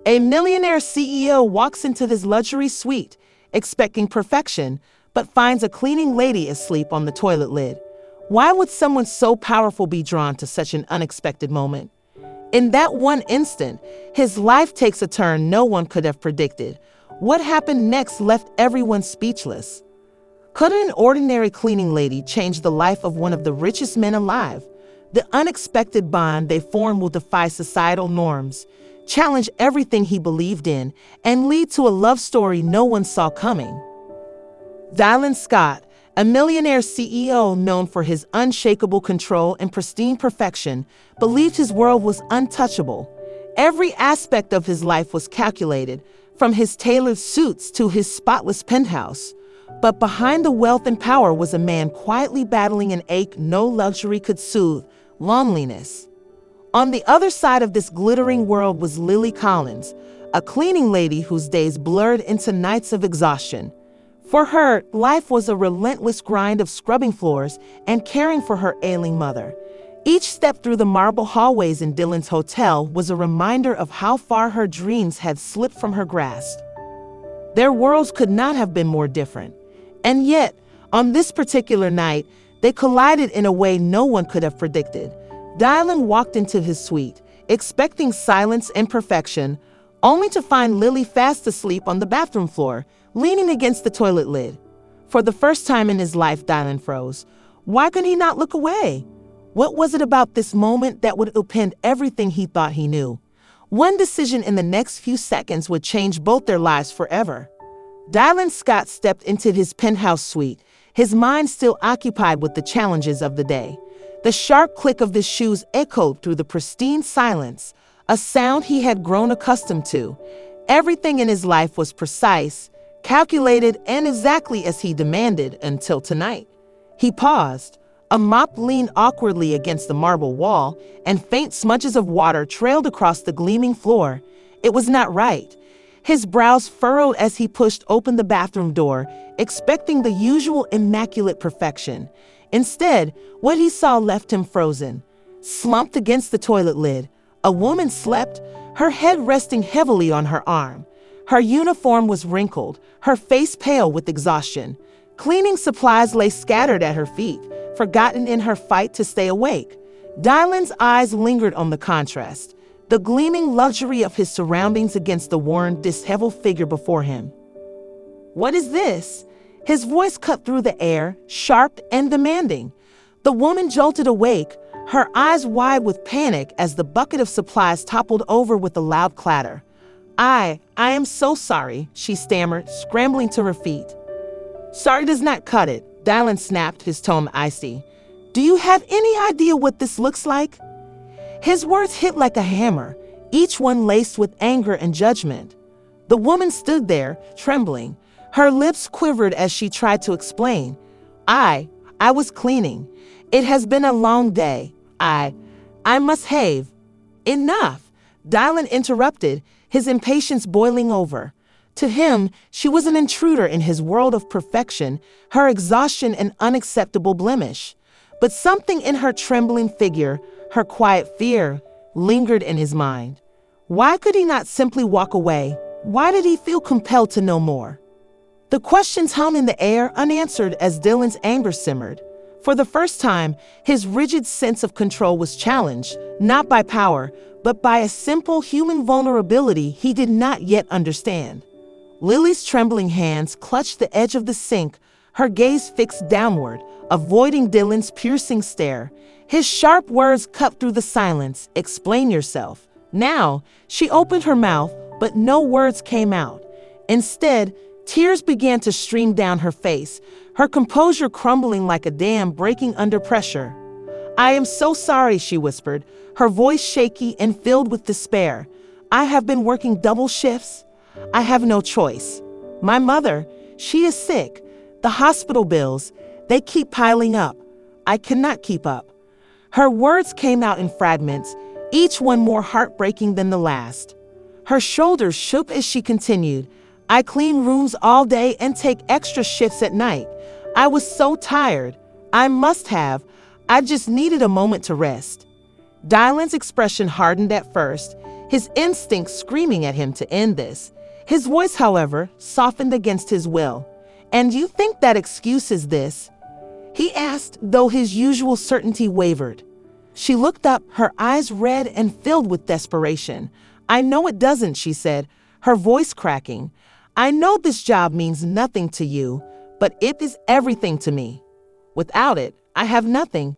A millionaire CEO walks into this luxury suite, expecting perfection, but finds a cleaning lady asleep on the toilet lid. Why would someone so powerful be drawn to such an unexpected moment? In that one instant, his life takes a turn no one could have predicted. What happened next left everyone speechless. Could an ordinary cleaning lady change the life of one of the richest men alive? The unexpected bond they form will defy societal norms, challenge everything he believed in, and lead to a love story no one saw coming. Dylan Scott, a millionaire CEO known for his unshakable control and pristine perfection, believed his world was untouchable. Every aspect of his life was calculated, from his tailored suits to his spotless penthouse. But behind the wealth and power was a man quietly battling an ache no luxury could soothe: loneliness. On the other side of this glittering world was Lily Collins, a cleaning lady whose days blurred into nights of exhaustion. For her, life was a relentless grind of scrubbing floors and caring for her ailing mother. Each step through the marble hallways in Dylan's hotel was a reminder of how far her dreams had slipped from her grasp. Their worlds could not have been more different. And yet, on this particular night, they collided in a way no one could have predicted. Dylan walked into his suite, expecting silence and perfection, only to find Lily fast asleep on the bathroom floor, leaning against the toilet lid. For the first time in his life, Dylan froze. Why could he not look away? What was it about this moment that would upend everything he thought he knew? One decision in the next few seconds would change both their lives forever. Dylan Scott stepped into his penthouse suite, his mind still occupied with the challenges of the day. The sharp click of the shoes echoed through the pristine silence, a sound he had grown accustomed to. Everything in his life was precise, calculated, and exactly as he demanded until tonight. He paused. A mop leaned awkwardly against the marble wall, and faint smudges of water trailed across the gleaming floor. It was not right. His brows furrowed as he pushed open the bathroom door, expecting the usual immaculate perfection. Instead, what he saw left him frozen. Slumped against the toilet lid, a woman slept, her head resting heavily on her arm. Her uniform was wrinkled, her face pale with exhaustion. Cleaning supplies lay scattered at her feet, forgotten in her fight to stay awake. Dylan's eyes lingered on the contrast, the gleaming luxury of his surroundings against the worn, disheveled figure before him. "What is this?" His voice cut through the air, sharp and demanding. The woman jolted awake, her eyes wide with panic as the bucket of supplies toppled over with a loud clatter. I am so sorry," she stammered, scrambling to her feet. "Sorry does not cut it," Dylan snapped, his tone icy. "Do you have any idea what this looks like?" His words hit like a hammer, each one laced with anger and judgment. The woman stood there, trembling. Her lips quivered as she tried to explain. I was cleaning. It has been a long day. I must have." "Enough," Dylan interrupted, his impatience boiling over. To him, she was an intruder in his world of perfection, her exhaustion an unacceptable blemish. But something in her trembling figure, her quiet fear, lingered in his mind. Why could he not simply walk away? Why did he feel compelled to know more? The questions hung in the air unanswered as Dylan's anger simmered. For the first time, his rigid sense of control was challenged, not by power, but by a simple human vulnerability he did not yet understand. Lily's trembling hands clutched the edge of the sink, her gaze fixed downward, avoiding Dylan's piercing stare. His sharp words cut through the silence. "Explain yourself." Now, she opened her mouth, but no words came out. Instead, tears began to stream down her face, her composure crumbling like a dam breaking under pressure. "I am so sorry," she whispered, her voice shaky and filled with despair. "I have been working double shifts. I have no choice. My mother, she is sick. The hospital bills, they keep piling up. I cannot keep up." Her words came out in fragments, each one more heartbreaking than the last. Her shoulders shook as she continued. "I clean rooms all day and take extra shifts at night. I was so tired. I just needed a moment to rest." Dylan's expression hardened at first, his instincts screaming at him to end this. His voice, however, softened against his will. "And you think that excuses this?" he asked, though his usual certainty wavered. She looked up, her eyes red and filled with desperation. "I know it doesn't," she said, her voice cracking. "I know this job means nothing to you, but it is everything to me. Without it, I have nothing."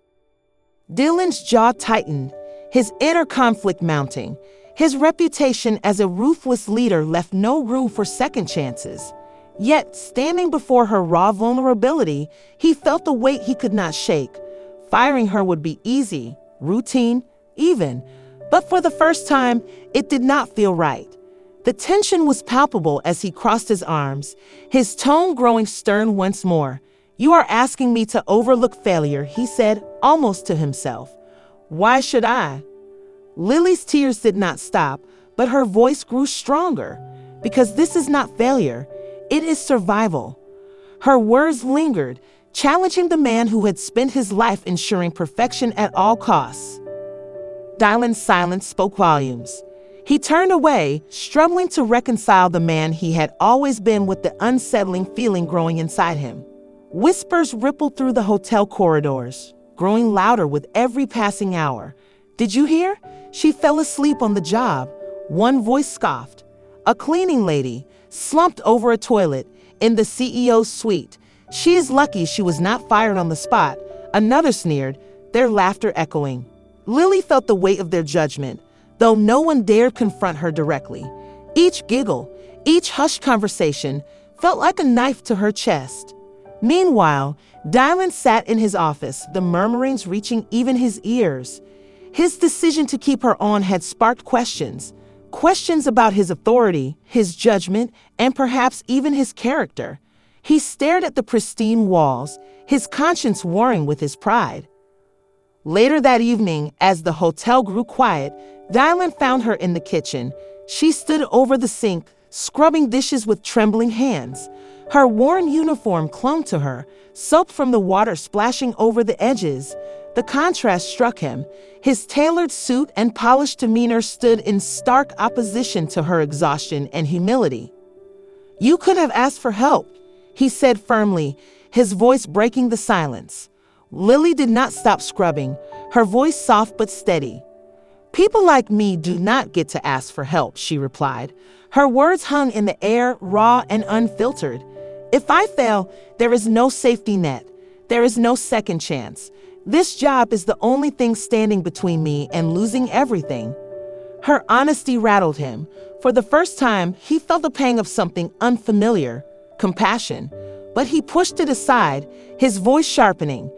Dylan's jaw tightened, his inner conflict mounting. His reputation as a ruthless leader left no room for second chances. Yet, standing before her raw vulnerability, he felt a weight he could not shake. Firing her would be easy, routine, even. But for the first time, it did not feel right. The tension was palpable as he crossed his arms, his tone growing stern once more. "You are asking me to overlook failure," he said, almost to himself. "Why should I?" Lily's tears did not stop, but her voice grew stronger. "Because this is not failure, it is survival." Her words lingered, challenging the man who had spent his life ensuring perfection at all costs. Dylan's silence spoke volumes. He turned away, struggling to reconcile the man he had always been with the unsettling feeling growing inside him. Whispers rippled through the hotel corridors, growing louder with every passing hour. "Did you hear? She fell asleep on the job," one voice scoffed. A cleaning lady slumped over a toilet in the CEO's suite. "She is lucky she was not fired on the spot," another sneered, their laughter echoing. Lily felt the weight of their judgment, though no one dared confront her directly. Each giggle, each hushed conversation felt like a knife to her chest. Meanwhile, Dylan sat in his office, the murmurings reaching even his ears. His decision to keep her on had sparked questions. Questions about his authority, his judgment, and perhaps even his character. He stared at the pristine walls, his conscience warring with his pride. Later that evening, as the hotel grew quiet, Dylan found her in the kitchen. She stood over the sink, scrubbing dishes with trembling hands. Her worn uniform clung to her, soap from the water splashing over the edges. The contrast struck him. His tailored suit and polished demeanor stood in stark opposition to her exhaustion and humility. "You could have asked for help," he said firmly, his voice breaking the silence. Lily did not stop scrubbing, her voice soft but steady. "People like me do not get to ask for help," she replied. Her words hung in the air, raw and unfiltered. "If I fail, there is no safety net. There is no second chance. This job is the only thing standing between me and losing everything." Her honesty rattled him. For the first time, he felt a pang of something unfamiliar, compassion. But he pushed it aside, his voice sharpening.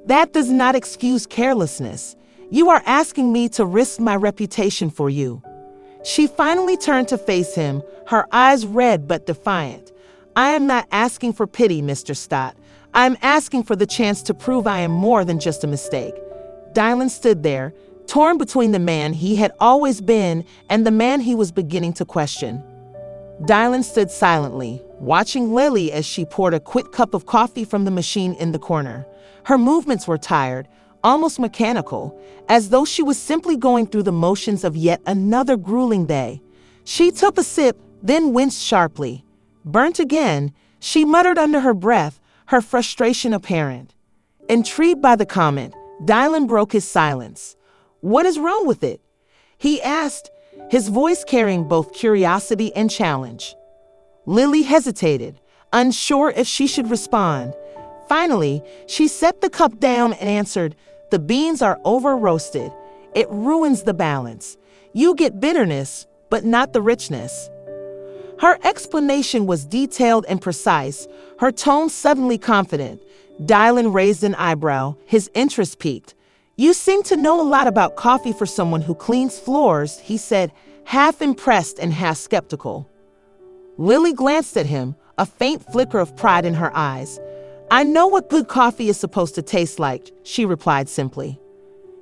"That does not excuse carelessness. You are asking me to risk my reputation for you." She finally turned to face him, her eyes red but defiant. "I am not asking for pity, Mr. Stott. I am asking for the chance to prove I am more than just a mistake." Dylan stood there, torn between the man he had always been and the man he was beginning to question. Dylan stood silently, watching Lily as she poured a quick cup of coffee from the machine in the corner. Her movements were tired, almost mechanical, as though she was simply going through the motions of yet another grueling day. She took a sip, then winced sharply. "Burnt again," she muttered under her breath, her frustration apparent. Intrigued by the comment, Dylan broke his silence. "What is wrong with it?" he asked, his voice carrying both curiosity and challenge. Lily hesitated, unsure if she should respond. Finally, she set the cup down and answered, "The beans are over-roasted. It ruins the balance. You get bitterness, but not the richness." Her explanation was detailed and precise, her tone suddenly confident. Dylan raised an eyebrow, his interest piqued. "You seem to know a lot about coffee for someone who cleans floors," he said, half impressed and half skeptical. Lily glanced at him, a faint flicker of pride in her eyes. "I know what good coffee is supposed to taste like," she replied simply.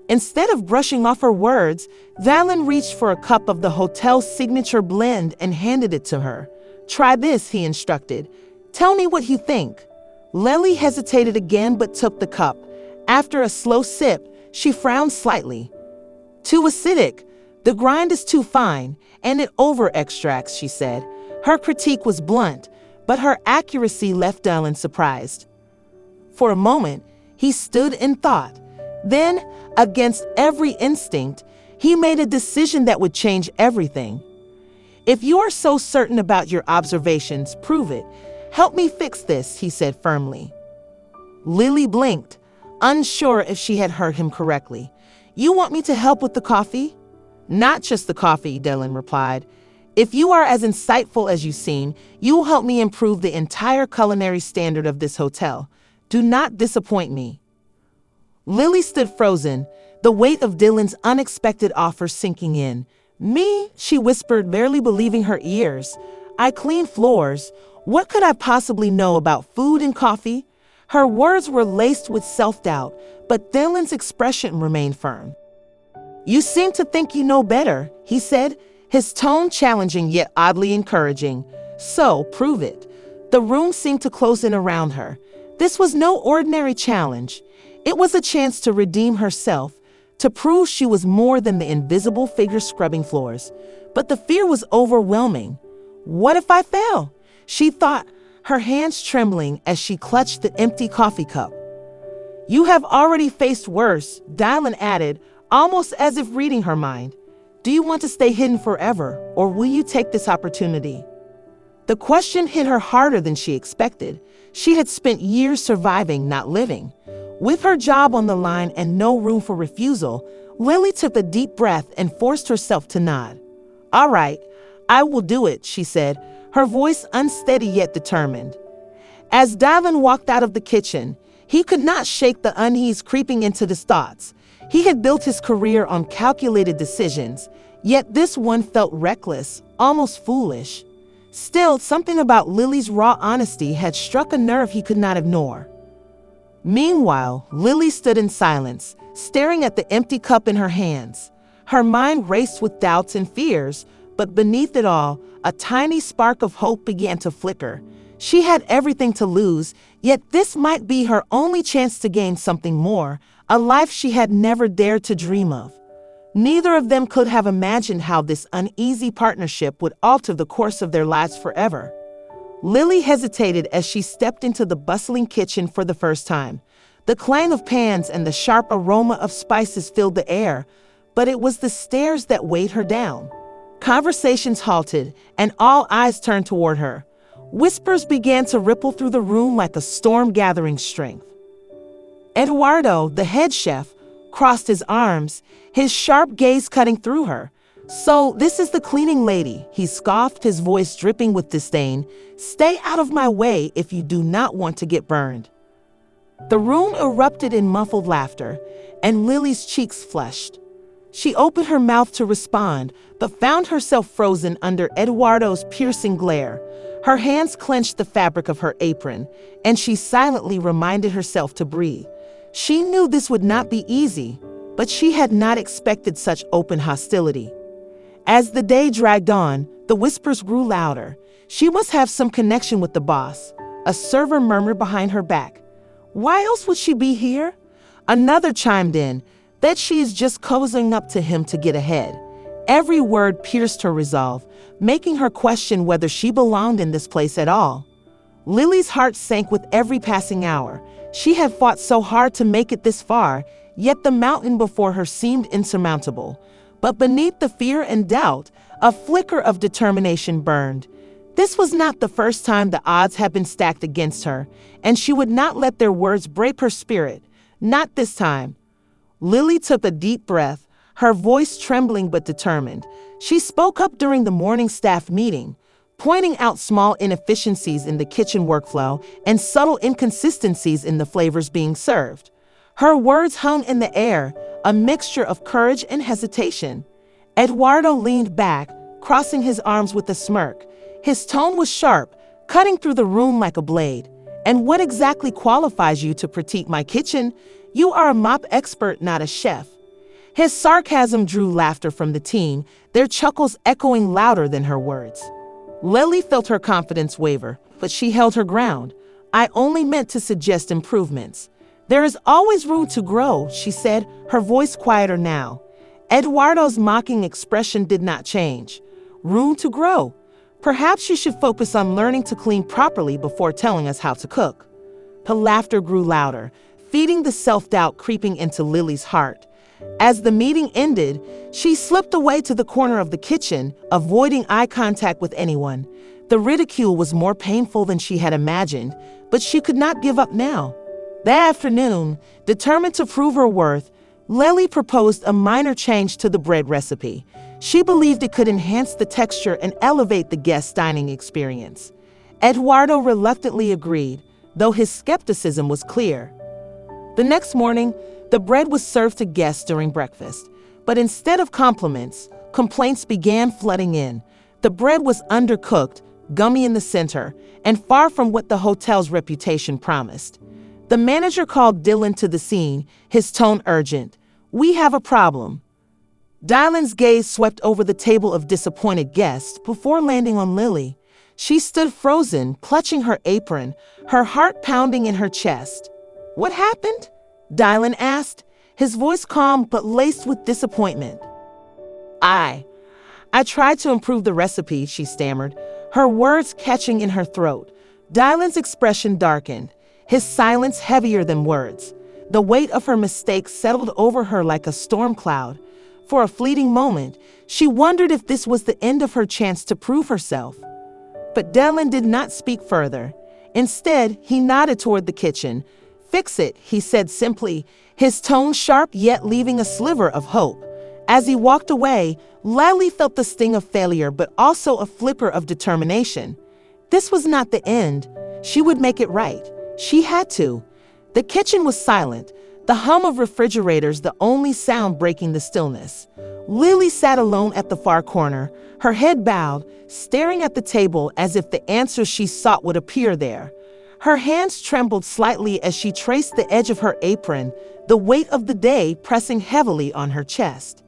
Instead of brushing off her words, Dylan reached for a cup of the hotel's signature blend and handed it to her. "Try this," he instructed. "Tell me what you think." Lily hesitated again but took the cup. After a slow sip, she frowned slightly. "Too acidic, The grind is too fine, and it over-extracts, she said. Her critique was blunt, but her accuracy left Dylan surprised. For a moment, he stood in thought. Then, against every instinct, he made a decision that would change everything. If you are so certain about your observations, prove it. Help me fix this, he said firmly. Lily blinked, unsure if she had heard him correctly. You want me to help with the coffee? Not just the coffee, Dylan replied. If you are as insightful as you seem, you will help me improve the entire culinary standard of this hotel. Do not disappoint me. Lily stood frozen, the weight of Dylan's unexpected offer sinking in. Me, she whispered, barely believing her ears. I clean floors. What could I possibly know about food and coffee? Her words were laced with self-doubt, but Dylan's expression remained firm. You seem to think you know better, he said, his tone challenging yet oddly encouraging. So, prove it. The room seemed to close in around her. This was no ordinary challenge. It was a chance to redeem herself, to prove she was more than the invisible figure scrubbing floors. But the fear was overwhelming. What if I fail? She thought, her hands trembling as she clutched the empty coffee cup. You have already faced worse, Dylan added, almost as if reading her mind. Do you want to stay hidden forever, or will you take this opportunity? The question hit her harder than she expected. She had spent years surviving, not living. With her job on the line and no room for refusal, Lily took a deep breath and forced herself to nod. All right, I will do it, she said, her voice unsteady yet determined. As Dylan walked out of the kitchen, he could not shake the unease creeping into his thoughts. He had built his career on calculated decisions, yet this one felt reckless, almost foolish. Still, something about Lily's raw honesty had struck a nerve he could not ignore. Meanwhile, Lily stood in silence, staring at the empty cup in her hands. Her mind raced with doubts and fears, but beneath it all, a tiny spark of hope began to flicker. She had everything to lose, yet this might be her only chance to gain something more, a life she had never dared to dream of. Neither of them could have imagined how this uneasy partnership would alter the course of their lives forever. Lily hesitated as she stepped into the bustling kitchen for the first time. The clang of pans and the sharp aroma of spices filled the air, but it was the stares that weighed her down. Conversations halted, and all eyes turned toward her. Whispers began to ripple through the room like a storm gathering strength. Eduardo, the head chef, crossed his arms, his sharp gaze cutting through her. So, this is the cleaning lady, he scoffed, his voice dripping with disdain. Stay out of my way if you do not want to get burned. The room erupted in muffled laughter, and Lily's cheeks flushed. She opened her mouth to respond, but found herself frozen under Eduardo's piercing glare. Her hands clenched the fabric of her apron, and she silently reminded herself to breathe. She knew this would not be easy, but she had not expected such open hostility. As the day dragged on, the whispers grew louder. She must have some connection with the boss. A server murmured behind her back. Why else would she be here? Another chimed in, that she is just cozying up to him to get ahead. Every word pierced her resolve, making her question whether she belonged in this place at all. Lily's heart sank with every passing hour. She had fought so hard to make it this far, yet the mountain before her seemed insurmountable. But beneath the fear and doubt, a flicker of determination burned. This was not the first time the odds had been stacked against her, and she would not let their words break her spirit. Not this time. Lily took a deep breath, her voice trembling but determined. She spoke up during the morning staff meeting, pointing out small inefficiencies in the kitchen workflow and subtle inconsistencies in the flavors being served. Her words hung in the air, a mixture of courage and hesitation. Eduardo leaned back, crossing his arms with a smirk. His tone was sharp, cutting through the room like a blade. And what exactly qualifies you to critique my kitchen? You are a mop expert, not a chef. His sarcasm drew laughter from the team, their chuckles echoing louder than her words. Lily felt her confidence waver, but she held her ground. I only meant to suggest improvements. There is always room to grow, she said, her voice quieter now. Eduardo's mocking expression did not change. Room to grow. Perhaps you should focus on learning to clean properly before telling us how to cook. Her laughter grew louder, feeding the self-doubt creeping into Lily's heart. As the meeting ended, she slipped away to the corner of the kitchen, avoiding eye contact with anyone. The ridicule was more painful than she had imagined, but she could not give up now. That afternoon, determined to prove her worth, Lily proposed a minor change to the bread recipe. She believed it could enhance the texture and elevate the guest dining experience. Eduardo reluctantly agreed, though his skepticism was clear. The next morning, the bread was served to guests during breakfast, but instead of compliments, complaints began flooding in. The bread was undercooked, gummy in the center, and far from what the hotel's reputation promised. The manager called Dylan to the scene, his tone urgent. "We have a problem." Dylan's gaze swept over the table of disappointed guests before landing on Lily. She stood frozen, clutching her apron, her heart pounding in her chest. "What happened?" Dylan asked, his voice calm but laced with disappointment. I tried to improve the recipe," she stammered, her words catching in her throat. Dylan's expression darkened, his silence heavier than words. The weight of her mistake settled over her like a storm cloud. For a fleeting moment, she wondered if this was the end of her chance to prove herself. But Dylan did not speak further. Instead, he nodded toward the kitchen. "Fix it," he said simply, his tone sharp yet leaving a sliver of hope. As he walked away, Lily felt the sting of failure but also a flicker of determination. This was not the end. She would make it right. She had to. The kitchen was silent, the hum of refrigerators the only sound breaking the stillness. Lily sat alone at the far corner, her head bowed, staring at the table as if the answer she sought would appear there. Her hands trembled slightly as she traced the edge of her apron, the weight of the day pressing heavily on her chest.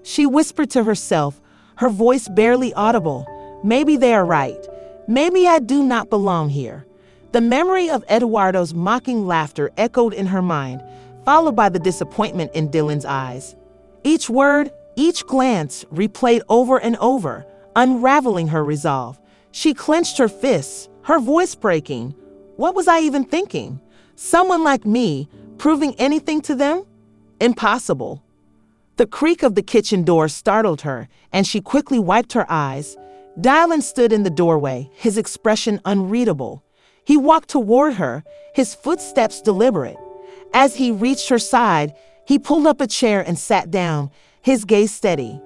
She whispered to herself, her voice barely audible, "Maybe they are right. Maybe I do not belong here." The memory of Eduardo's mocking laughter echoed in her mind, followed by the disappointment in Dylan's eyes. Each word, each glance replayed over and over, unraveling her resolve. She clenched her fists, her voice breaking. What was I even thinking? Someone like me, proving anything to them? Impossible. The creak of the kitchen door startled her, and she quickly wiped her eyes. Dylan stood in the doorway, his expression unreadable. He walked toward her, his footsteps deliberate. As he reached her side, he pulled up a chair and sat down, his gaze steady.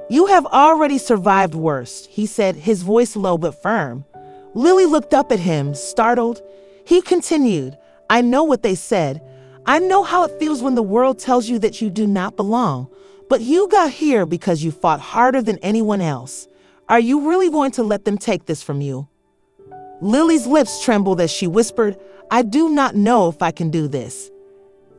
"You have already survived worse," he said, his voice low but firm. Lily looked up at him, startled. He continued, "I know what they said. I know how it feels when the world tells you that you do not belong. But you got here because you fought harder than anyone else. Are you really going to let them take this from you?" Lily's lips trembled as she whispered, "I do not know if I can do this."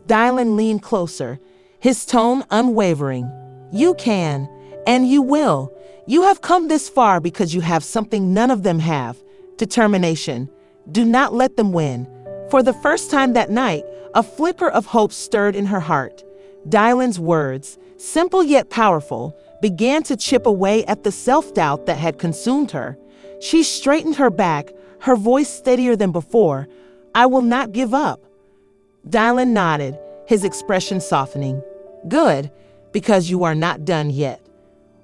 Dylan leaned closer, his tone unwavering. "You can, and you will. You have come this far because you have something none of them have. Determination. Do not let them win." For the first time that night, a flicker of hope stirred in her heart. Dylan's words, simple yet powerful, began to chip away at the self-doubt that had consumed her. She straightened her back, her voice steadier than before. "I will not give up." Dylan nodded, his expression softening. "Good, because you are not done yet."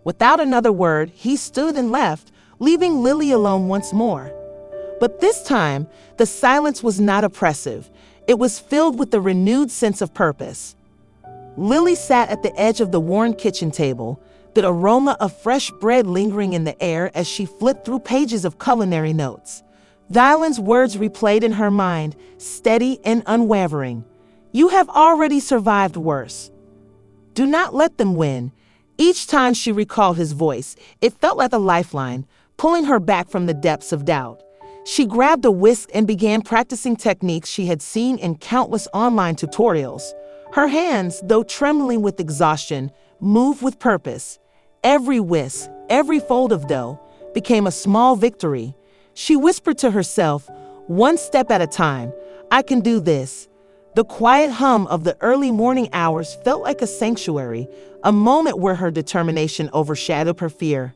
Without another word, he stood and left, leaving Lily alone once more. But this time, the silence was not oppressive. It was filled with a renewed sense of purpose. Lily sat at the edge of the worn kitchen table, the aroma of fresh bread lingering in the air as she flipped through pages of culinary notes. Dylan's words replayed in her mind, steady and unwavering. "You have already survived worse. Do not let them win." Each time she recalled his voice, it felt like a lifeline, pulling her back from the depths of doubt. She grabbed a whisk and began practicing techniques she had seen in countless online tutorials. Her hands, though trembling with exhaustion, moved with purpose. Every whisk, every fold of dough, became a small victory. She whispered to herself, "One step at a time. I can do this." The quiet hum of the early morning hours felt like a sanctuary, a moment where her determination overshadowed her fear.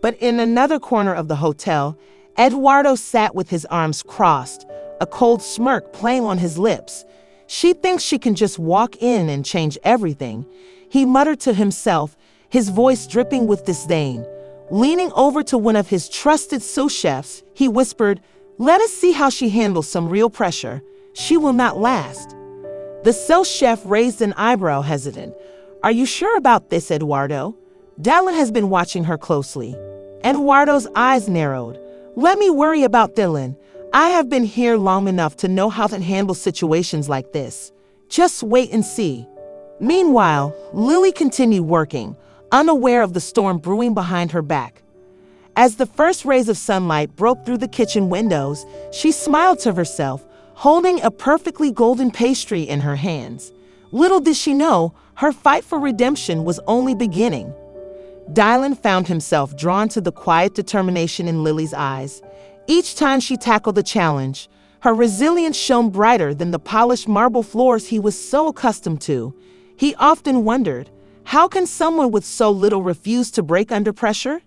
But in another corner of the hotel, Eduardo sat with his arms crossed, a cold smirk playing on his lips. She thinks she can just walk in and change everything, he muttered to himself, his voice dripping with disdain. Leaning over to one of his trusted sous chefs, he whispered, "Let us see how she handles some real pressure. She will not last." The sous chef raised an eyebrow, hesitant. "Are you sure about this, Eduardo?" Dylan has been watching her closely. Eduardo's eyes narrowed. "Let me worry about Dylan. I have been here long enough to know how to handle situations like this. Just wait and see." Meanwhile, Lily continued working, unaware of the storm brewing behind her back. As the first rays of sunlight broke through the kitchen windows, she smiled to herself, holding a perfectly golden pastry in her hands. Little did she know, her fight for redemption was only beginning. Dylan found himself drawn to the quiet determination in Lily's eyes. Each time she tackled a challenge, her resilience shone brighter than the polished marble floors he was so accustomed to. He often wondered, how can someone with so little refuse to break under pressure?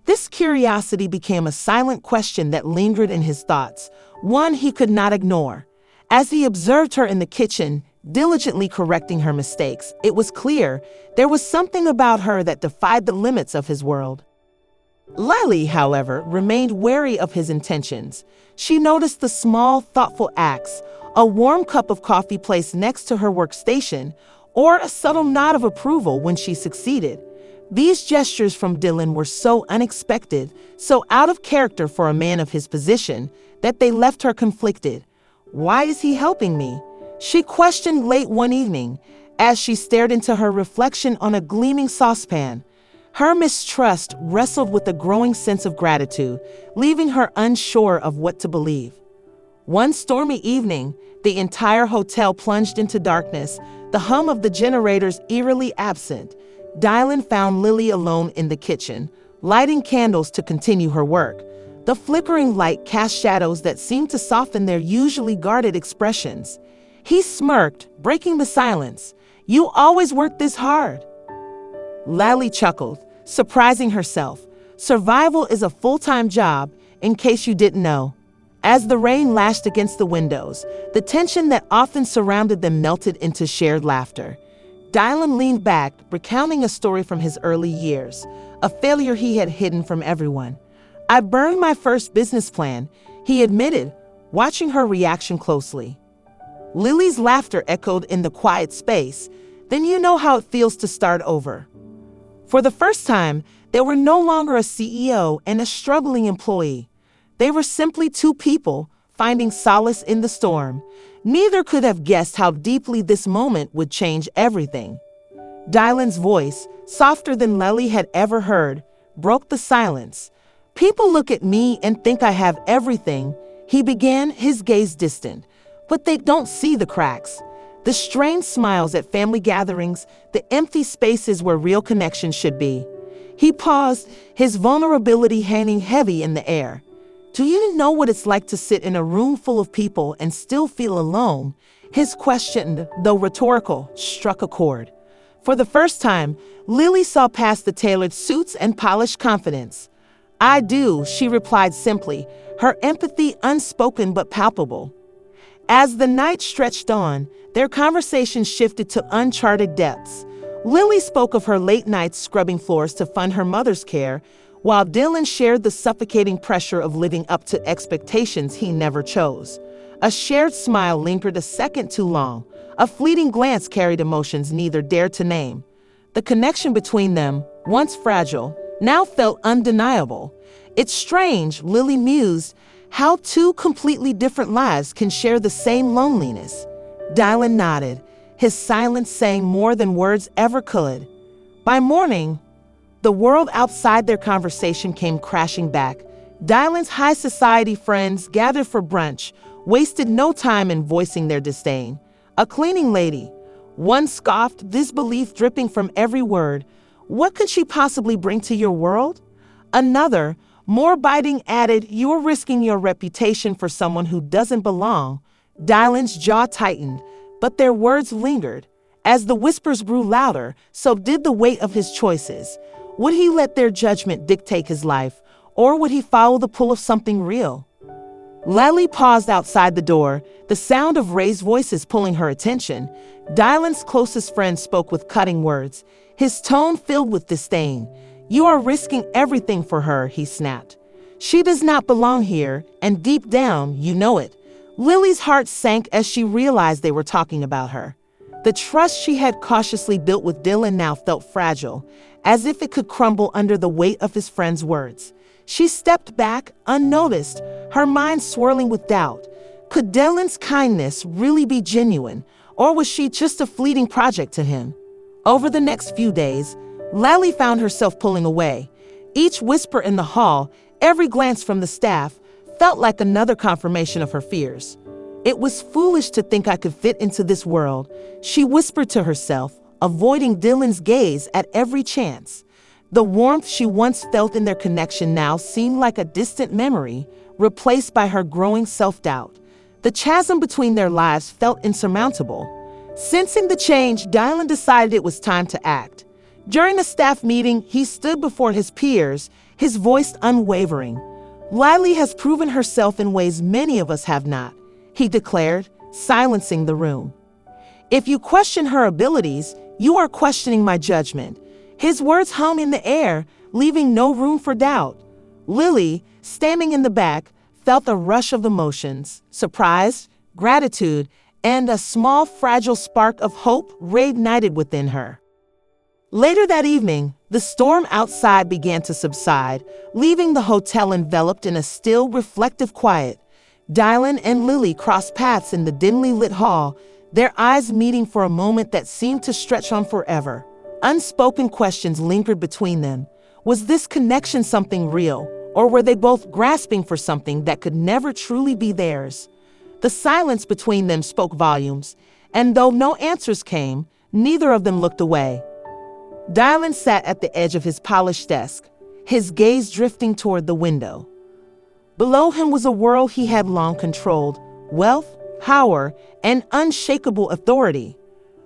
This curiosity became a silent question that lingered in his thoughts, one he could not ignore. As he observed her in the kitchen, diligently correcting her mistakes, it was clear there was something about her that defied the limits of his world. Lily, however, remained wary of his intentions. She noticed the small, thoughtful acts, a warm cup of coffee placed next to her workstation, or a subtle nod of approval when she succeeded. These gestures from Dylan were so unexpected, so out of character for a man of his position, that they left her conflicted. Why is he helping me? She questioned late one evening, as she stared into her reflection on a gleaming saucepan. Her mistrust wrestled with a growing sense of gratitude, leaving her unsure of what to believe. One stormy evening, the entire hotel plunged into darkness, the hum of the generators eerily absent. Dylan found Lily alone in the kitchen, lighting candles to continue her work. The flickering light cast shadows that seemed to soften their usually guarded expressions. He smirked, breaking the silence. "You always work this hard." Lily chuckled, surprising herself. Survival is a full-time job, in case you didn't know. As the rain lashed against the windows, the tension that often surrounded them melted into shared laughter. Dylan leaned back, recounting a story from his early years, a failure he had hidden from everyone. "I burned my first business plan," he admitted, watching her reaction closely. Lily's laughter echoed in the quiet space. "Then you know how it feels to start over." For the first time, they were no longer a CEO and a struggling employee. They were simply two people, finding solace in the storm. Neither could have guessed how deeply this moment would change everything. Dylan's voice, softer than Lily had ever heard, broke the silence. "People look at me and think I have everything," he began, his gaze distant. "But they don't see the cracks. The strained smiles at family gatherings, the empty spaces where real connection should be." He paused, his vulnerability hanging heavy in the air. "Do you know what it's like to sit in a room full of people and still feel alone?" His question, though rhetorical, struck a chord. For the first time, Lily saw past the tailored suits and polished confidence. "I do," she replied simply, her empathy unspoken but palpable. As the night stretched on, their conversation shifted to uncharted depths. Lily spoke of her late nights scrubbing floors to fund her mother's care, while Dylan shared the suffocating pressure of living up to expectations he never chose. A shared smile lingered a second too long. A fleeting glance carried emotions neither dared to name. The connection between them, once fragile, now felt undeniable. "It's strange," Lily mused, "how two completely different lives can share the same loneliness." Dylan nodded, his silence saying more than words ever could. By morning, the world outside their conversation came crashing back. Dylan's high society friends gathered for brunch, wasted no time in voicing their disdain. A cleaning lady. One scoffed, disbelief dripping from every word. "What could she possibly bring to your world?" Another, more biting, added, "You're risking your reputation for someone who doesn't belong." Dylan's jaw tightened, but their words lingered. As the whispers grew louder, so did the weight of his choices. Would he let their judgment dictate his life, or would he follow the pull of something real? Lily paused outside the door, the sound of raised voices pulling her attention. Dylan's closest friend spoke with cutting words, his tone filled with disdain. "You are risking everything for her," he snapped. "She does not belong here, and deep down, you know it." Lily's heart sank as she realized they were talking about her. The trust she had cautiously built with Dylan now felt fragile, as if it could crumble under the weight of his friend's words. She stepped back, unnoticed, her mind swirling with doubt. Could Dylan's kindness really be genuine, or was she just a fleeting project to him? Over the next few days, Lally found herself pulling away. Each whisper in the hall, every glance from the staff, felt like another confirmation of her fears. "It was foolish to think I could fit into this world," she whispered to herself, avoiding Dylan's gaze at every chance. The warmth she once felt in their connection now seemed like a distant memory, replaced by her growing self-doubt. The chasm between their lives felt insurmountable. Sensing the change, Dylan decided it was time to act. During a staff meeting, he stood before his peers, his voice unwavering. "Lily has proven herself in ways many of us have not," he declared, silencing the room. "If you question her abilities, you are questioning my judgment." His words hung in the air, leaving no room for doubt. Lily, standing in the back, felt a rush of emotions, surprise, gratitude, and a small, fragile spark of hope reignited within her. Later that evening, the storm outside began to subside, leaving the hotel enveloped in a still, reflective quiet. Dylan and Lily crossed paths in the dimly lit hall, their eyes meeting for a moment that seemed to stretch on forever. Unspoken questions lingered between them. Was this connection something real, or were they both grasping for something that could never truly be theirs? The silence between them spoke volumes, and though no answers came, neither of them looked away. Dylan sat at the edge of his polished desk, his gaze drifting toward the window. Below him was a world he had long controlled, wealth, power, and unshakable authority.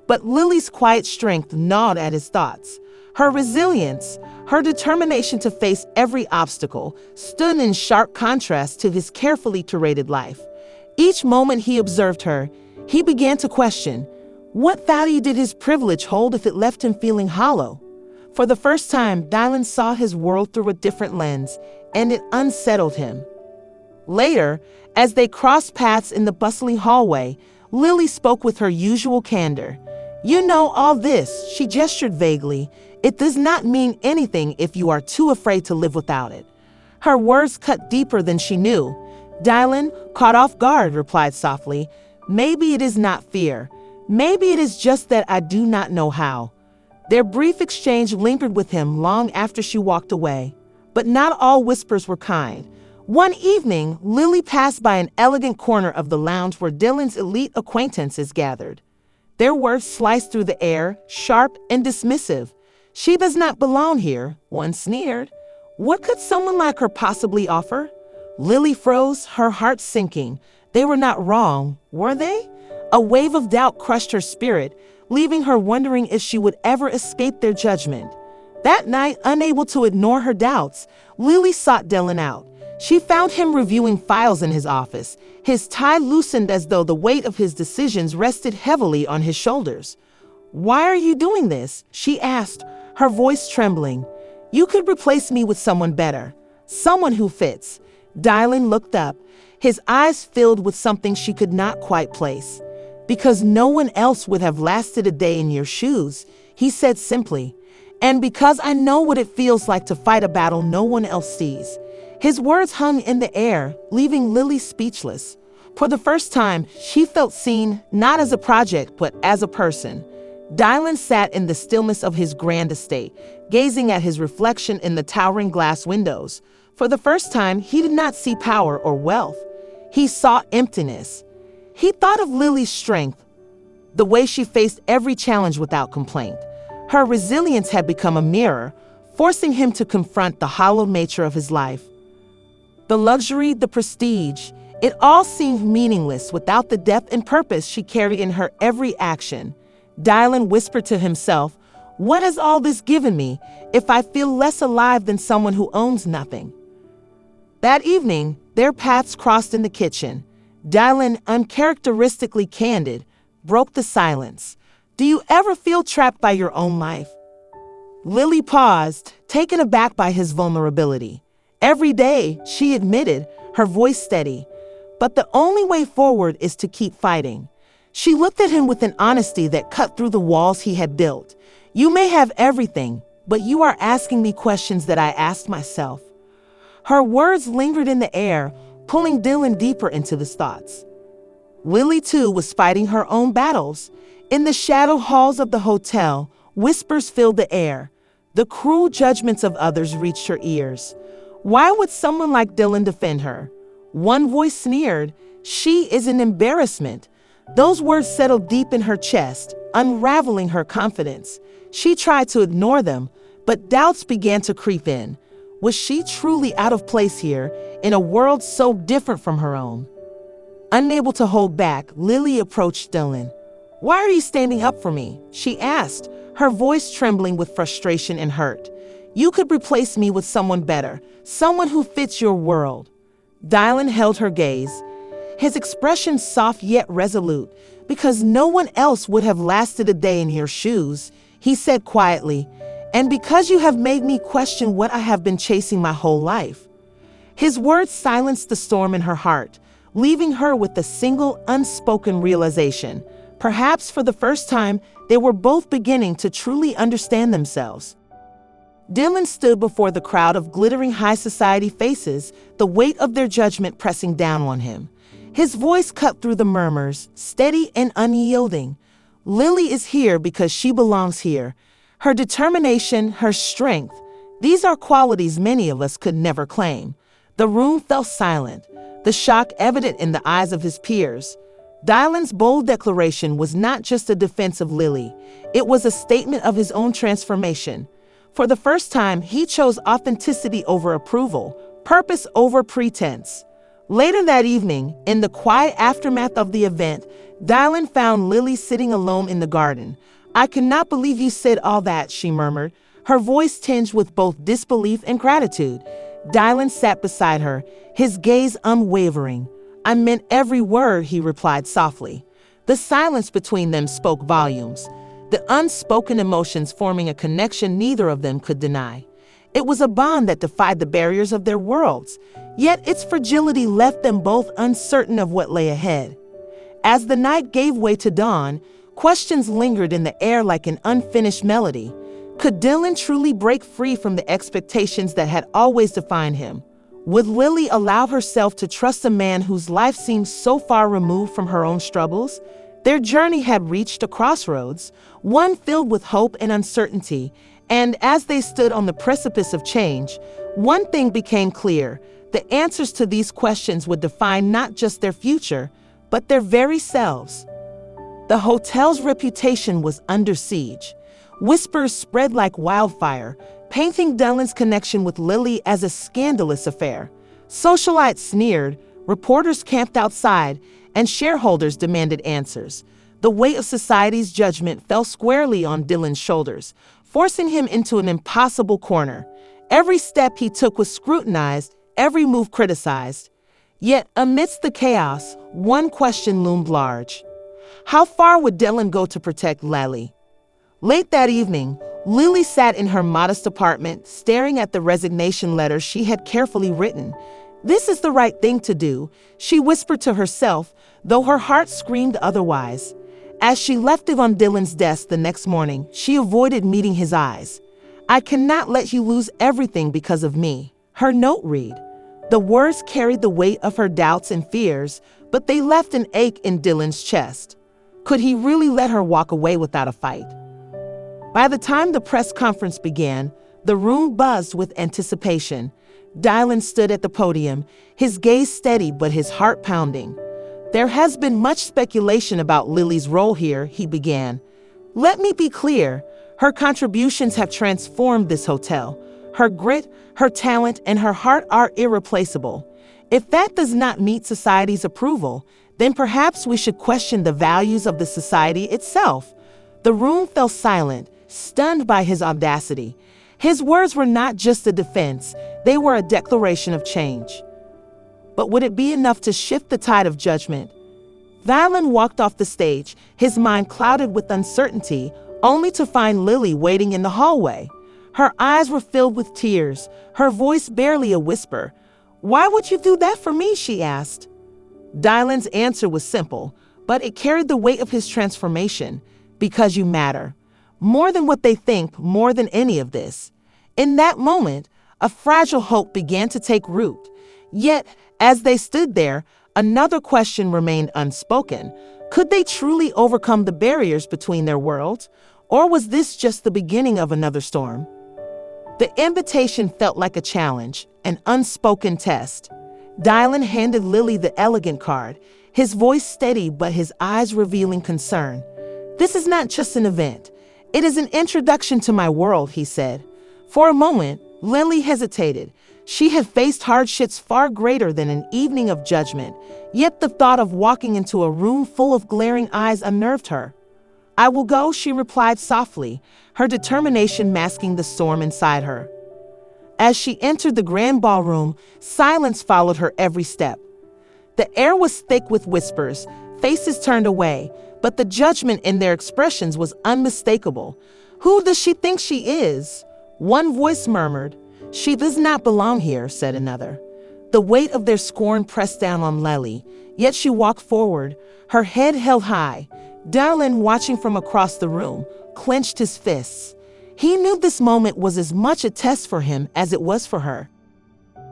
But Lily's quiet strength gnawed at his thoughts. Her resilience, her determination to face every obstacle, stood in sharp contrast to his carefully curated life. Each moment he observed her, he began to question, what value did his privilege hold if it left him feeling hollow? For the first time, Dylan saw his world through a different lens, and it unsettled him. Later, as they crossed paths in the bustling hallway, Lily spoke with her usual candor. "You know all this," she gestured vaguely. "It does not mean anything if you are too afraid to live without it." Her words cut deeper than she knew. Dylan, caught off guard, replied softly, "Maybe it is not fear. Maybe it is just that I do not know how." Their brief exchange lingered with him long after she walked away. But not all whispers were kind. One evening, Lily passed by an elegant corner of the lounge where Dylan's elite acquaintances gathered. Their words sliced through the air, sharp and dismissive. "She does not belong here," one sneered. What could someone like her possibly offer? Lily froze, her heart sinking. They were not wrong, were they? A wave of doubt crushed her spirit, leaving her wondering if she would ever escape their judgment. That night, unable to ignore her doubts, Lily sought Dylan out. She found him reviewing files in his office, his tie loosened as though the weight of his decisions rested heavily on his shoulders. "Why are you doing this?" she asked, her voice trembling. "You could replace me with someone better, someone who fits." Dylan looked up, his eyes filled with something she could not quite place. "Because no one else would have lasted a day in your shoes," he said simply. "And because I know what it feels like to fight a battle no one else sees." His words hung in the air, leaving Lily speechless. For the first time, she felt seen, not as a project, but as a person. Dylan sat in the stillness of his grand estate, gazing at his reflection in the towering glass windows. For the first time, he did not see power or wealth. He saw emptiness. He thought of Lily's strength, the way she faced every challenge without complaint. Her resilience had become a mirror, forcing him to confront the hollow nature of his life. The luxury, the prestige, It all seemed meaningless without the depth and purpose she carried in her every action. Dylan whispered to himself, "What has all this given me if I feel less alive than someone who owns nothing?" That evening, their paths crossed in the kitchen. Dylan, uncharacteristically candid, broke the silence. "Do you ever feel trapped by your own life?" Lily paused, taken aback by his vulnerability. "Every day," she admitted, her voice steady. "But the only way forward is to keep fighting." She looked at him with an honesty that cut through the walls he had built. "You may have everything, but you are asking me questions that I asked myself." Her words lingered in the air, pulling Dylan deeper into his thoughts. Lily, too, was fighting her own battles. In the shadow halls of the hotel, whispers filled the air. The cruel judgments of others reached her ears. Why would someone like Dylan defend her? One voice sneered, "She is an embarrassment." Those words settled deep in her chest, unraveling her confidence. She tried to ignore them, but doubts began to creep in. Was she truly out of place here, in a world so different from her own? Unable to hold back, Lily approached Dylan. "Why are you standing up for me?" she asked, her voice trembling with frustration and hurt. "You could replace me with someone better, someone who fits your world." Dylan held her gaze, his expression soft yet resolute. "Because no one else would have lasted a day in your shoes," he said quietly, "and because you have made me question what I have been chasing my whole life." His words silenced the storm in her heart, leaving her with a single unspoken realization. Perhaps for the first time, they were both beginning to truly understand themselves. Dylan stood before the crowd of glittering high society faces, the weight of their judgment pressing down on him. His voice cut through the murmurs, steady and unyielding. "Lily is here because she belongs here. Her determination, her strength, these are qualities many of us could never claim." The room fell silent, the shock evident in the eyes of his peers. Dylan's bold declaration was not just a defense of Lily, it was a statement of his own transformation. For the first time, he chose authenticity over approval, purpose over pretense. Later that evening, in the quiet aftermath of the event, Dylan found Lily sitting alone in the garden. "I cannot believe you said all that," she murmured, her voice tinged with both disbelief and gratitude. Dylan sat beside her, his gaze unwavering. "I meant every word," he replied softly. The silence between them spoke volumes, the unspoken emotions forming a connection neither of them could deny. It was a bond that defied the barriers of their worlds, yet its fragility left them both uncertain of what lay ahead. As the night gave way to dawn, questions lingered in the air like an unfinished melody. Could Dylan truly break free from the expectations that had always defined him? Would Lily allow herself to trust a man whose life seemed so far removed from her own struggles? Their journey had reached a crossroads, one filled with hope and uncertainty, and as they stood on the precipice of change, one thing became clear: the answers to these questions would define not just their future, but their very selves. The hotel's reputation was under siege. Whispers spread like wildfire, painting Dylan's connection with Lily as a scandalous affair. Socialites sneered, reporters camped outside, and shareholders demanded answers. The weight of society's judgment fell squarely on Dylan's shoulders, forcing him into an impossible corner. Every step he took was scrutinized, every move criticized. Yet, amidst the chaos, one question loomed large. How far would Dylan go to protect Lily? Late that evening, Lily sat in her modest apartment, staring at the resignation letter she had carefully written. "This is the right thing to do," she whispered to herself, though her heart screamed otherwise. As she left it on Dylan's desk the next morning, she avoided meeting his eyes. "I cannot let you lose everything because of me," her note read. The words carried the weight of her doubts and fears, but they left an ache in Dylan's chest. Could he really let her walk away without a fight? By the time the press conference began, the room buzzed with anticipation. Dylan stood at the podium, his gaze steady but his heart pounding. "There has been much speculation about Lily's role here," he began. "Let me be clear. Her contributions have transformed this hotel. Her grit, her talent, and her heart are irreplaceable. If that does not meet society's approval, then perhaps we should question the values of the society itself. The room fell silent, stunned by his audacity. His words were not just a defense, they were a declaration of change. But would it be enough to shift the tide of judgment? Dylan walked off the stage, his mind clouded with uncertainty, only to find Lily waiting in the hallway. Her eyes were filled with tears, her voice barely a whisper. "Why would you do that for me?" she asked. Dylan's answer was simple, but it carried the weight of his transformation. "Because you matter. More than what they think, more than any of this." In that moment, a fragile hope began to take root. Yet, as they stood there, another question remained unspoken. Could they truly overcome the barriers between their worlds? Or was this just the beginning of another storm? The invitation felt like a challenge, an unspoken test. Dylan handed Lily the elegant card, his voice steady but his eyes revealing concern. "This is not just an event. It is an introduction to my world," he said. For a moment, Lily hesitated. She had faced hardships far greater than an evening of judgment, yet the thought of walking into a room full of glaring eyes unnerved her. "I will go," she replied softly, her determination masking the storm inside her. As she entered the grand ballroom, silence followed her every step. The air was thick with whispers, faces turned away, but the judgment in their expressions was unmistakable. "Who does she think she is?" One voice murmured. "She does not belong here," said another. The weight of their scorn pressed down on Lily, yet she walked forward, her head held high. Dylan, watching from across the room, clenched his fists. He knew this moment was as much a test for him as it was for her.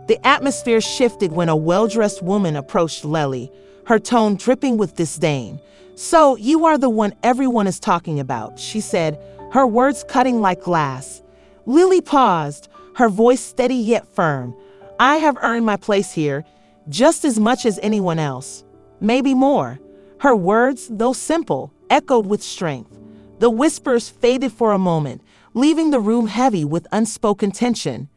The atmosphere shifted when a well-dressed woman approached Lily, her tone dripping with disdain. "So, you are the one everyone is talking about," she said, her words cutting like glass. Lily paused, her voice steady yet firm. "I have earned my place here, just as much as anyone else. Maybe more." Her words, though simple, echoed with strength. The whispers faded for a moment, leaving the room heavy with unspoken tension.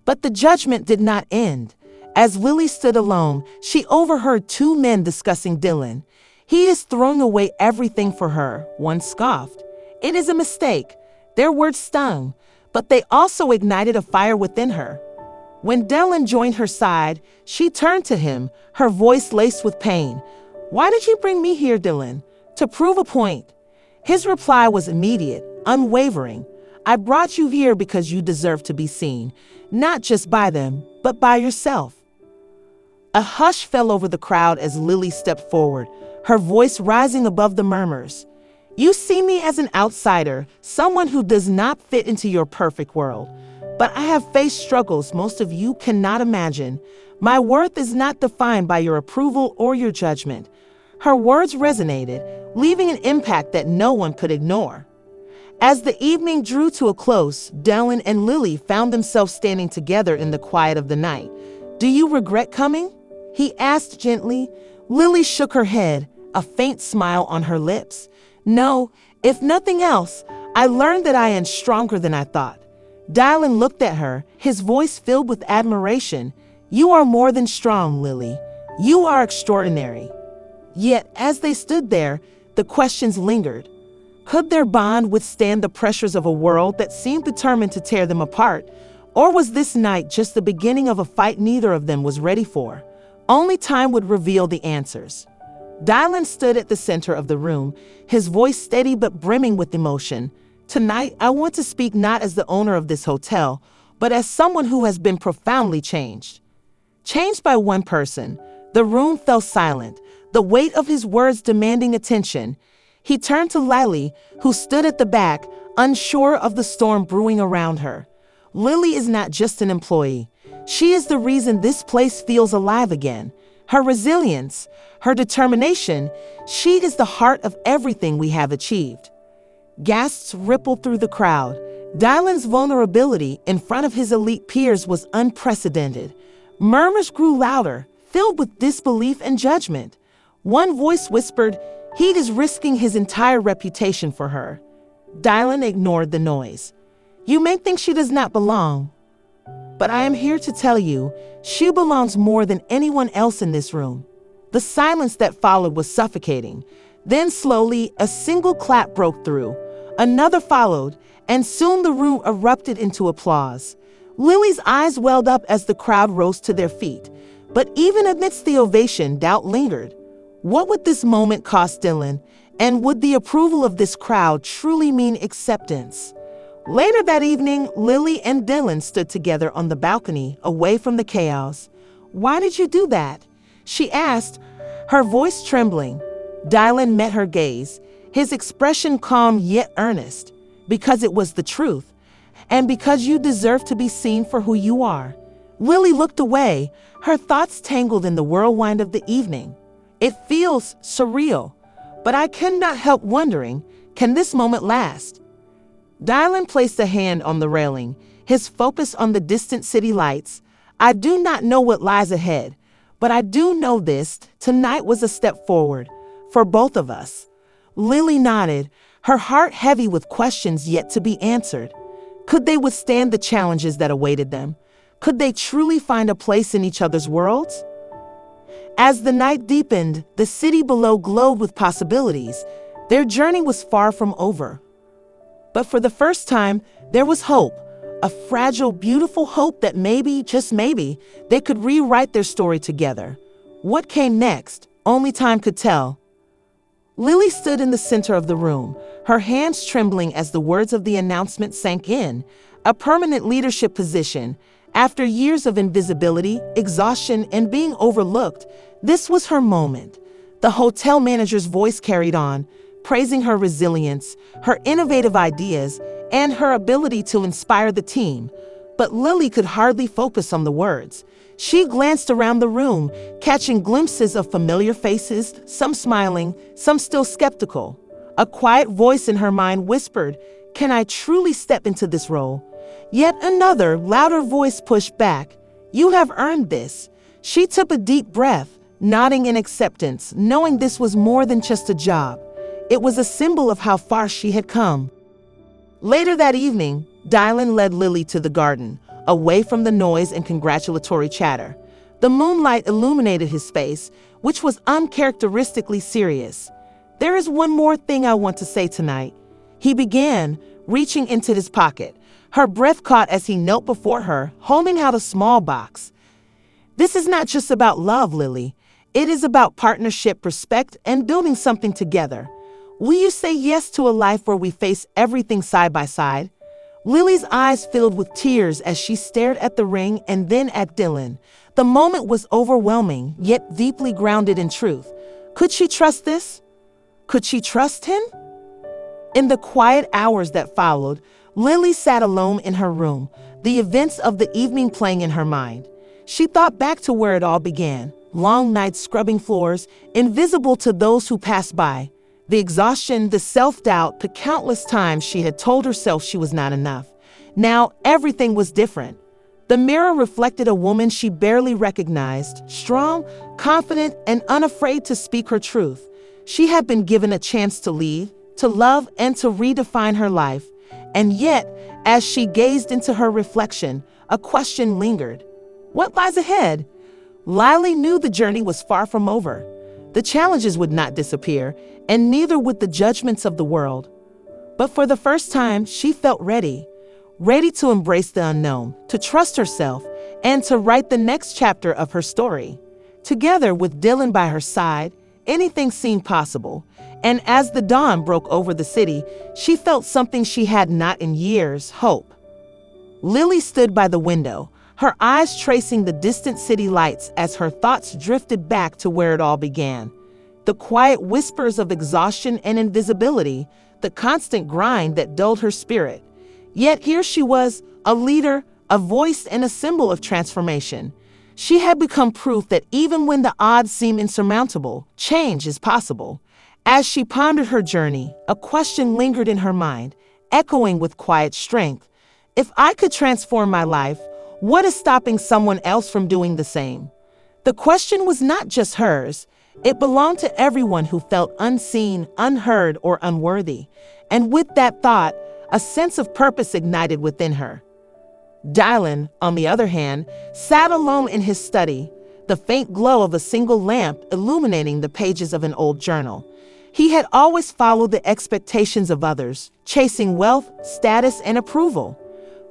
But the judgment did not end. As Lily stood alone, she overheard two men discussing Dylan. "He is throwing away everything for her," one scoffed. "It is a mistake." Their words stung, but they also ignited a fire within her. When Dylan joined her side, she turned to him, her voice laced with pain. "Why did you bring me here, Dylan?" "To prove a point." His reply was immediate, unwavering. "I brought you here because you deserve to be seen, not just by them, but by yourself." A hush fell over the crowd as Lily stepped forward, her voice rising above the murmurs. "You see me as an outsider, someone who does not fit into your perfect world. But I have faced struggles most of you cannot imagine. My worth is not defined by your approval or your judgment." Her words resonated, leaving an impact that no one could ignore. As the evening drew to a close, Dylan and Lily found themselves standing together in the quiet of the night. "Do you regret coming?" he asked gently. Lily shook her head, a faint smile on her lips. "No, if nothing else, I learned that I am stronger than I thought." Dylan looked at her, his voice filled with admiration. "You are more than strong, Lily. You are extraordinary." Yet, as they stood there, the questions lingered. Could their bond withstand the pressures of a world that seemed determined to tear them apart? Or was this night just the beginning of a fight neither of them was ready for? Only time would reveal the answers. Dylan stood at the center of the room, his voice steady but brimming with emotion. "Tonight, I want to speak not as the owner of this hotel, but as someone who has been profoundly changed." Changed by one person. The room fell silent, the weight of his words demanding attention. He turned to Lily, who stood at the back, unsure of the storm brewing around her. "Lily is not just an employee. She is the reason this place feels alive again. Her resilience, her determination, she is the heart of everything we have achieved." Gasps rippled through the crowd. Dylan's vulnerability in front of his elite peers was unprecedented. Murmurs grew louder, filled with disbelief and judgment. One voice whispered, "He is risking his entire reputation for her." Dylan ignored the noise. "You may think she does not belong, but I am here to tell you, she belongs more than anyone else in this room." The silence that followed was suffocating. Then slowly, a single clap broke through. Another followed, and soon the room erupted into applause. Lily's eyes welled up as the crowd rose to their feet. But even amidst the ovation, doubt lingered. What would this moment cost Dylan? And would the approval of this crowd truly mean acceptance? Later that evening, Lily and Dylan stood together on the balcony, away from the chaos. "Why did you do that?" she asked, her voice trembling. Dylan met her gaze, his expression calm yet earnest. "Because it was the truth, and because you deserve to be seen for who you are." Lily looked away, her thoughts tangled in the whirlwind of the evening. "It feels surreal, but I cannot help wondering, can this moment last?" Dylan placed a hand on the railing, his focus on the distant city lights. "I do not know what lies ahead, but I do know this: tonight was a step forward, for both of us." Lily nodded, her heart heavy with questions yet to be answered. Could they withstand the challenges that awaited them? Could they truly find a place in each other's worlds? As the night deepened, the city below glowed with possibilities. Their journey was far from over. But for the first time, there was hope, a fragile, beautiful hope that maybe, just maybe, they could rewrite their story together. What came next? Only time could tell. Lily stood in the center of the room, her hands trembling as the words of the announcement sank in. A permanent leadership position. After years of invisibility, exhaustion, and being overlooked, this was her moment. The hotel manager's voice carried on, praising her resilience, her innovative ideas, and her ability to inspire the team. But Lily could hardly focus on the words. She glanced around the room, catching glimpses of familiar faces, some smiling, some still skeptical. A quiet voice in her mind whispered, "Can I truly step into this role?" Yet another, louder voice pushed back, "You have earned this." She took a deep breath, nodding in acceptance, knowing this was more than just a job. It was a symbol of how far she had come. Later that evening, Dylan led Lily to the garden, away from the noise and congratulatory chatter. The moonlight illuminated his face, which was uncharacteristically serious. "There is one more thing I want to say tonight," he began, reaching into his pocket. Her breath caught as he knelt before her, holding out a small box. "This is not just about love, Lily. It is about partnership, respect, and building something together. Will you say yes to a life where we face everything side by side?" Lily's eyes filled with tears as she stared at the ring and then at Dylan. The moment was overwhelming, yet deeply grounded in truth. Could she trust this? Could she trust him? In the quiet hours that followed, Lily sat alone in her room, the events of the evening playing in her mind. She thought back to where it all began, long nights scrubbing floors, invisible to those who passed by. The exhaustion, the self-doubt, the countless times she had told herself she was not enough. Now everything was different. The mirror reflected a woman she barely recognized, strong, confident, and unafraid to speak her truth. She had been given a chance to lead, to love, and to redefine her life. And yet, as she gazed into her reflection, a question lingered. What lies ahead? Lily knew the journey was far from over. The challenges would not disappear, and neither would the judgments of the world. But for the first time, she felt ready to embrace the unknown, to trust herself, and to write the next chapter of her story. Together with Dylan by her side, anything seemed possible. And as the dawn broke over the city, she felt something she had not in years: hope. Lily stood by the window, her eyes tracing the distant city lights as her thoughts drifted back to where it all began. The quiet whispers of exhaustion and invisibility, the constant grind that dulled her spirit. Yet here she was, a leader, a voice, and a symbol of transformation. She had become proof that even when the odds seem insurmountable, change is possible. As she pondered her journey, a question lingered in her mind, echoing with quiet strength. If I could transform my life, what is stopping someone else from doing the same? The question was not just hers. It belonged to everyone who felt unseen, unheard, or unworthy. And with that thought, a sense of purpose ignited within her. Dylan, on the other hand, sat alone in his study, the faint glow of a single lamp illuminating the pages of an old journal. He had always followed the expectations of others, chasing wealth, status, and approval.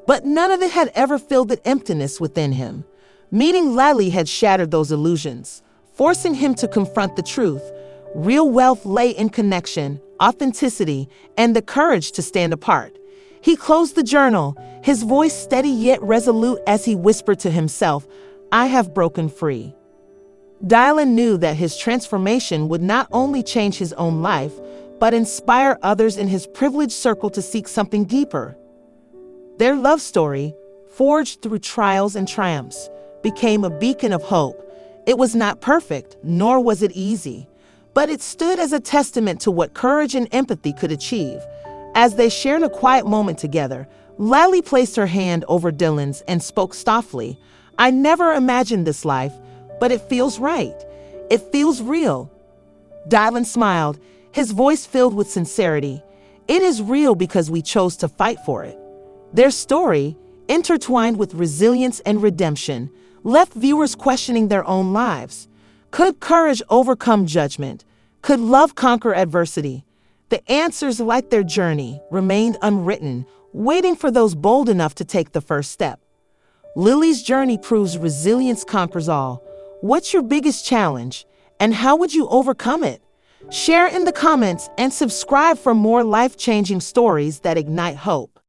But none of it had ever filled the emptiness within him. Meeting Lily had shattered those illusions, forcing him to confront the truth. Real wealth lay in connection, authenticity, and the courage to stand apart. He closed the journal, his voice steady yet resolute as he whispered to himself, "I have broken free." Dylan knew that his transformation would not only change his own life, but inspire others in his privileged circle to seek something deeper. Their love story, forged through trials and triumphs, became a beacon of hope. It was not perfect, nor was it easy, but it stood as a testament to what courage and empathy could achieve. As they shared a quiet moment together, Lily placed her hand over Dylan's and spoke softly, "I never imagined this life, but it feels right. It feels real." Dylan smiled, his voice filled with sincerity. "It is real because we chose to fight for it." Their story, intertwined with resilience and redemption, left viewers questioning their own lives. Could courage overcome judgment? Could love conquer adversity? The answers, like their journey, remained unwritten, waiting for those bold enough to take the first step. Lily's journey proves resilience conquers all. What's your biggest challenge, and how would you overcome it? Share in the comments and subscribe for more life-changing stories that ignite hope.